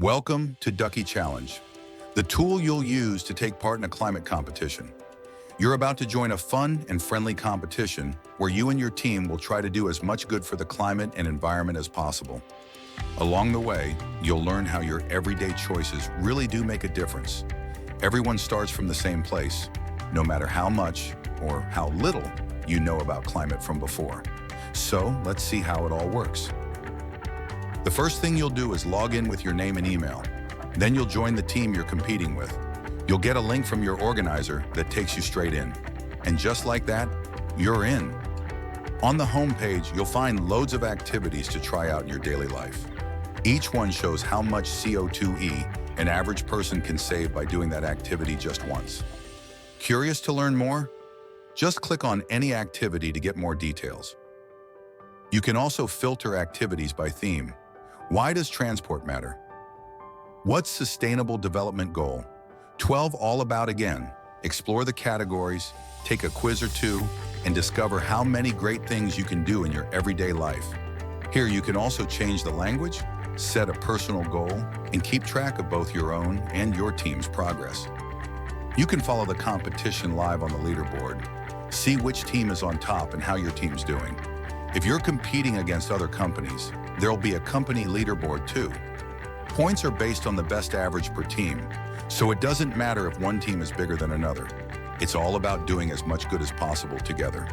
Welcome to Ducky Challenge, the tool you'll use to take part in a climate competition. You're about to join a fun and friendly competition where you and your team will try to do as much good for the climate and environment as possible. Along the way, you'll learn how your everyday choices really do make a difference. Everyone starts from the same place, no matter how much or how little you know about climate from before. So let's see how it all works. The first thing you'll do is log in with your name and email. Then you'll join the team you're competing with. You'll get a link from your organizer that takes you straight in. And just like that, you're in. On the home page, you'll find loads of activities to try out in your daily life. Each one shows how much CO2e an average person can save by doing that activity just once. Curious to learn more? Just click on any activity to get more details. You can also filter activities by theme. Why does transport matter? What's sustainable development goal? 12 all about again. Explore the categories, take a quiz or two, and discover how many great things you can do in your everyday life. Here you can also change the language, set a personal goal, and keep track of both your own and your team's progress. You can follow the competition live on the leaderboard, see which team is on top and how your team's doing. If you're competing against other companies, there'll be a company leaderboard too. Points are based on the best average per team, so it doesn't matter if one team is bigger than another. It's all about doing as much good as possible together.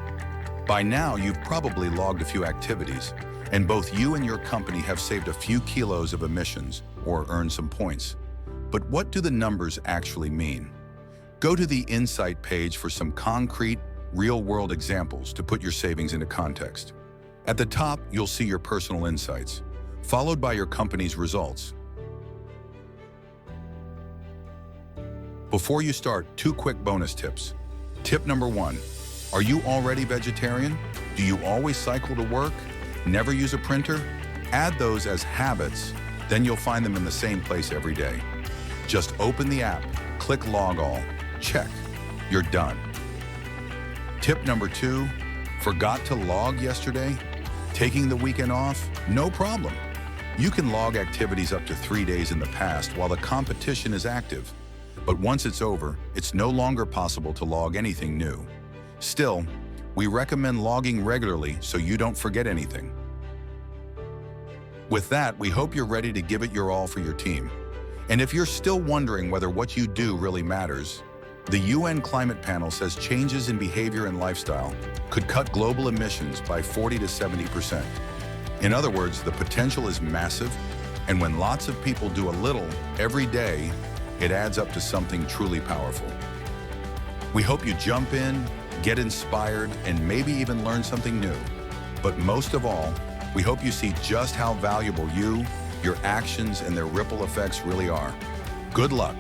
By now, you've probably logged a few activities, and both you and your company have saved a few kilos of emissions or earned some points. But what do the numbers actually mean? Go to the Insight page for some concrete, real-world examples to put your savings into context. At the top, you'll see your personal insights, followed by your company's results. Before you start, 2 quick bonus tips. Tip number 1, are you already vegetarian? Do you always cycle to work? Never use a printer? Add those as habits, then you'll find them in the same place every day. Just open the app, click Log All, check, you're done. Tip number 2, forgot to log yesterday? Taking the weekend off? No problem. You can log activities up to 3 days in the past while the competition is active. But once it's over, it's no longer possible to log anything new. Still, we recommend logging regularly so you don't forget anything. With that, we hope you're ready to give it your all for your team. And if you're still wondering whether what you do really matters, the UN Climate Panel says changes in behavior and lifestyle could cut global emissions by 40 to 70%. In other words, the potential is massive, and when lots of people do a little every day, it adds up to something truly powerful. We hope you jump in, get inspired, and maybe even learn something new. But most of all, we hope you see just how valuable you, your actions, and their ripple effects really are. Good luck.